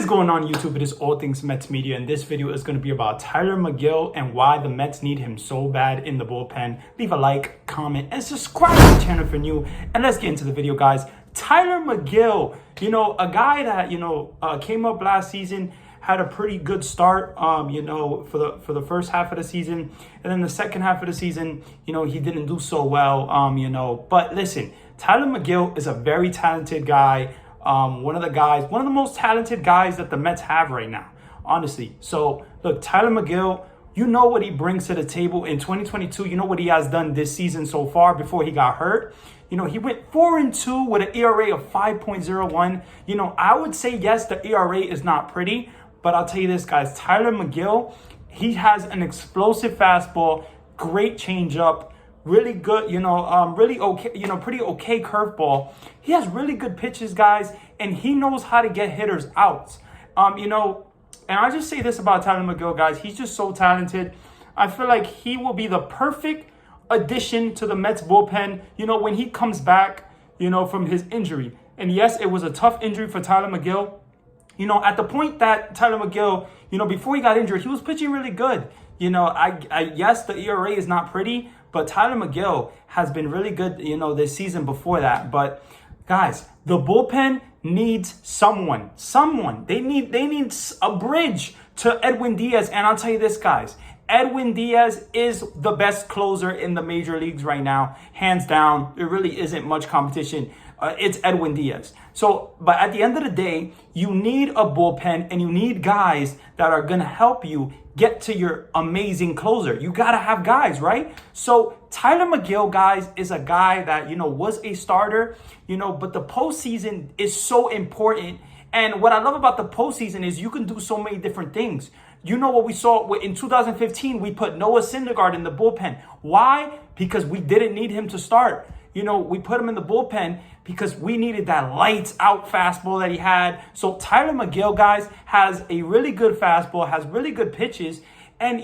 going on YouTube? It is All Things Mets Media, and this video is going to be about TYLOR MEGILL and why the Mets need him so bad in the bullpen. Leave a like, comment, and subscribe to the channel if you're new. And let's get into the video, guys. TYLOR MEGILL, a guy that, came up last season, had a pretty good start, for the first half of the season. And then the second half of the season, he didn't do so well, But listen, TYLOR MEGILL is a very talented guy. One of the most talented guys that the Mets have right now, honestly. So look, TYLOR MEGILL, you know what he brings to the table in 2022. You know what he has done this season so far before he got hurt. He went 4-2 with an ERA of 5.01. I would say, yes, the ERA is not pretty, but I'll tell you this, guys, TYLOR MEGILL, he has an explosive fastball, great changeup, really good, really okay, pretty okay curveball. He has really good pitches, guys, and he knows how to get hitters out. And I just say this about TYLOR MEGILL, guys. He's just so talented. I feel like he will be the perfect addition to the Mets bullpen, when he comes back, from his injury. And yes, it was a tough injury for TYLOR MEGILL. At the point that TYLOR MEGILL, before he got injured, he was pitching really good. Yes, the ERA is not pretty, but TYLOR MEGILL has been really good, this season before that. But guys, the bullpen needs someone. They need a bridge to Edwin Diaz. And I'll tell you this, guys, Edwin Diaz is the best closer in the major leagues right now, hands down. There really isn't much competition. It's Edwin Diaz. But at the end of the day, you need a bullpen and you need guys that are going to help you get to your amazing closer. You got to have guys, right? So TYLOR MEGILL, guys, is a guy that, was a starter, but the postseason is so important. And what I love about the postseason is you can do so many different things. What we saw in 2015, we put Noah Syndergaard in the bullpen. Why? Because we didn't need him to start. We put him in the bullpen because we needed that lights out fastball that he had. So TYLOR MEGILL, guys, has a really good fastball, has really good pitches. And,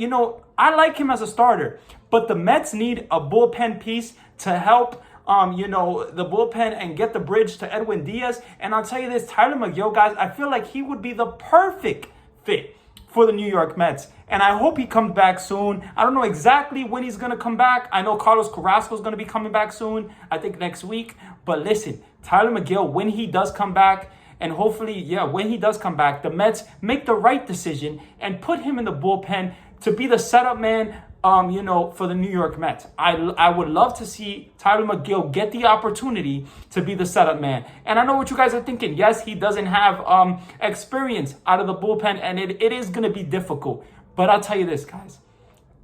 I like him as a starter. But the Mets need a bullpen piece to help, the bullpen and get the bridge to Edwin Diaz. And I'll tell you this, TYLOR MEGILL, guys, I feel like he would be the perfect fit for the New York Mets. And I hope he comes back soon. I don't know exactly when he's going to come back. I know Carlos Carrasco is going to be coming back soon, I think next week. But listen, TYLOR MEGILL, when he does come back, and hopefully, when he does come back, the Mets make the right decision and put him in the bullpen to be the setup man, for the New York Mets. I would love to see TYLOR MEGILL get the opportunity to be the setup man. And I know what you guys are thinking. Yes, he doesn't have experience out of the bullpen, and it is going to be difficult. But I'll tell you this, guys.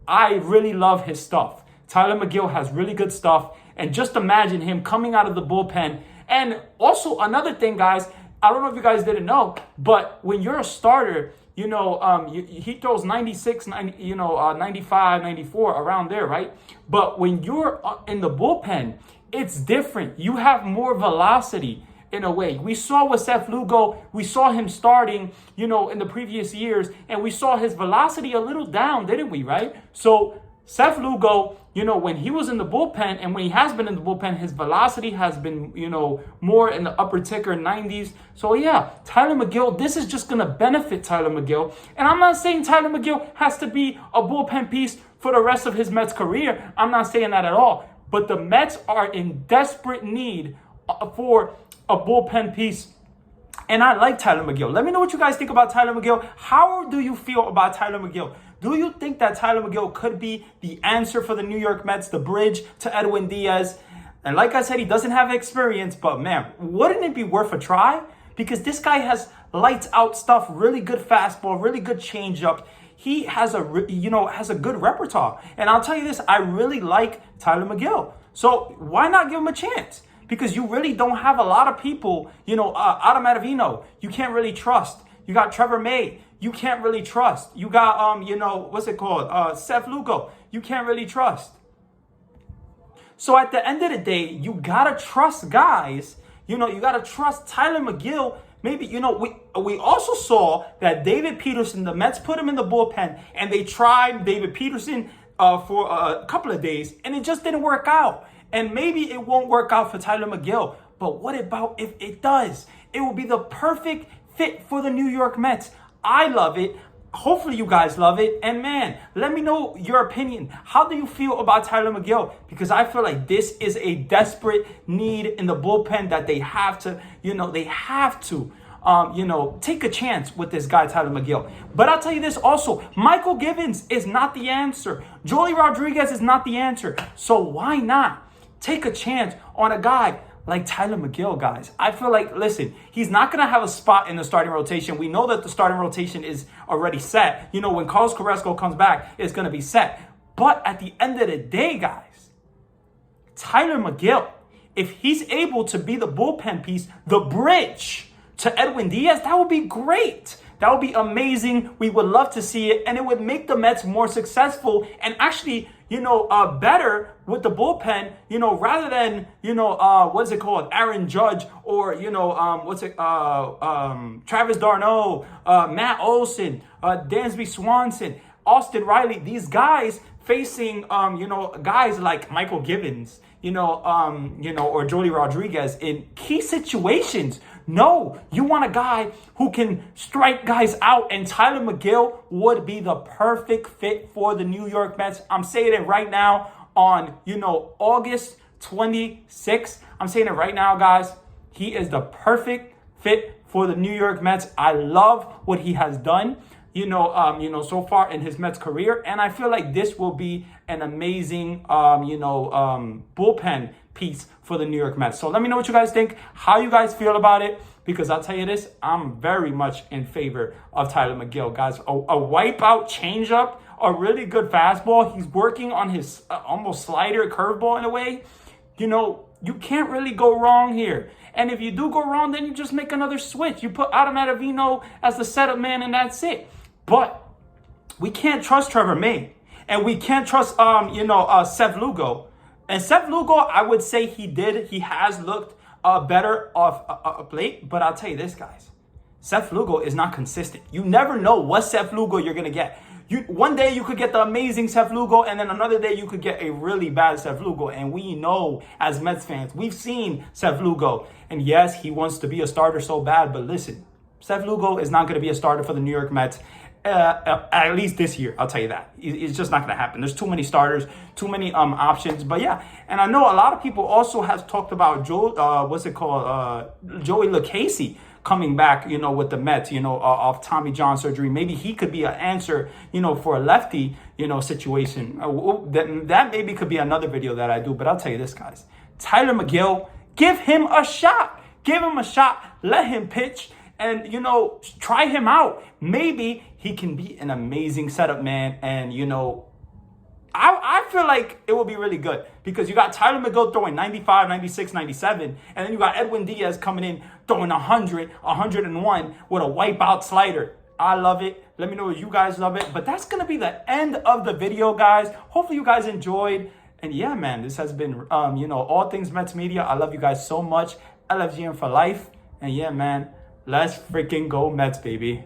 I really love his stuff. TYLOR MEGILL has really good stuff. And just imagine him coming out of the bullpen. And also another thing, guys, I don't know if you guys didn't know, but when you're a starter, he throws 96, 95, 94, around there, right? But when you're in the bullpen, it's different. You have more velocity in a way. We saw with Seth Lugo, we saw him starting, in the previous years, and we saw his velocity a little down, didn't we, right? So Seth Lugo, when he was in the bullpen and when he has been in the bullpen, his velocity has been, more in the upper ticker 90s. So yeah, TYLOR MEGILL, this is just going to benefit TYLOR MEGILL. And I'm not saying TYLOR MEGILL has to be a bullpen piece for the rest of his Mets career. I'm not saying that at all. But the Mets are in desperate need for a bullpen piece. And I like TYLOR MEGILL. Let me know what you guys think about TYLOR MEGILL. How do you feel about TYLOR MEGILL? Do you think that TYLOR MEGILL could be the answer for the New York Mets, the bridge to Edwin Diaz? And like I said, he doesn't have experience, but man, wouldn't it be worth a try? Because this guy has lights out stuff, really good fastball, really good changeup. He has a good repertoire. And I'll tell you this, I really like TYLOR MEGILL. So why not give him a chance? Because you really don't have a lot of people, Adam Ottavino, you can't really trust. You got Trevor May, you can't really trust. You got, Seth Lugo, you can't really trust. So at the end of the day, you got to trust guys. You got to trust TYLOR MEGILL. Maybe, we also saw that David Peterson, the Mets put him in the bullpen, and they tried David Peterson for a couple of days, and it just didn't work out. And maybe it won't work out for TYLOR MEGILL. But what about if it does? It will be the perfect fit for the New York Mets. I love it. Hopefully you guys love it. And man, let me know your opinion. How do you feel about TYLOR MEGILL? Because I feel like this is a desperate need in the bullpen that they have to, take a chance with this guy, TYLOR MEGILL. But I'll tell you this also, Michael Givens is not the answer. Joely Rodriguez is not the answer. So why not take a chance on a guy like TYLOR MEGILL, guys? I feel like, listen, he's not going to have a spot in the starting rotation. We know that the starting rotation is already set. When Carlos Carrasco comes back, it's going to be set. But at the end of the day, guys, TYLOR MEGILL, if he's able to be the bullpen piece, the bridge to Edwin Diaz, that would be great. That would be amazing. We would love to see it. And it would make the Mets more successful and actually, better with the bullpen, rather than, what's it called? Aaron Judge or, Travis d'Arnaud, Matt Olson, Dansby Swanson, Austin Riley, these guys facing, guys like Michael Givens, or Joely Rodriguez in key situations. No, you want a guy who can strike guys out, and TYLOR MEGILL would be the perfect fit for the New York Mets. I'm saying it right now on, August 26th. I'm saying it right now, guys. He is the perfect fit for the New York Mets. I love what he has done, so far in his Mets career. And I feel like this will be an amazing, bullpen piece for the New York Mets. So let me know what you guys think, how you guys feel about it, because I'll tell you this, I'm very much in favor of TYLOR MEGILL, guys. A wipeout changeup, a really good fastball. He's working on his almost slider curveball in a way. You can't really go wrong here. And if you do go wrong, then you just make another switch. You put Adam Ottavino as the setup man, and that's it. But we can't trust Trevor May, and we can't trust Seth Lugo. And Seth Lugo, I would say he has looked better off late. But I'll tell you this, guys, Seth Lugo is not consistent. You never know what Seth Lugo you're gonna get. One day you could get the amazing Seth Lugo, and then another day you could get a really bad Seth Lugo. And we know, as Mets fans, we've seen Seth Lugo. And yes, he wants to be a starter so bad, but listen, Seth Lugo is not going to be a starter for the New York Mets, at least this year. I'll tell you that. It's just not going to happen. There's too many starters, too many options. But yeah, and I know a lot of people also have talked about Joey LaCasey coming back, with the Mets, off Tommy John surgery. Maybe he could be an answer, for a lefty, situation. That maybe could be another video that I do. But I'll tell you this, guys. TYLOR MEGILL, give him a shot. Give him a shot. Let him pitch and, try him out. Maybe he can be an amazing setup man. And, I feel like it will be really good because you got TYLOR MEGILL throwing 95, 96, 97. And then you got Edwin Diaz coming in throwing 100, 101 with a wipeout slider. I love it. Let me know if you guys love it. But that's going to be the end of the video, guys. Hopefully you guys enjoyed. And yeah, man, this has been, all things Mets Media. I love you guys so much. LFGM for life. And yeah, man, let's freaking go Mets, baby.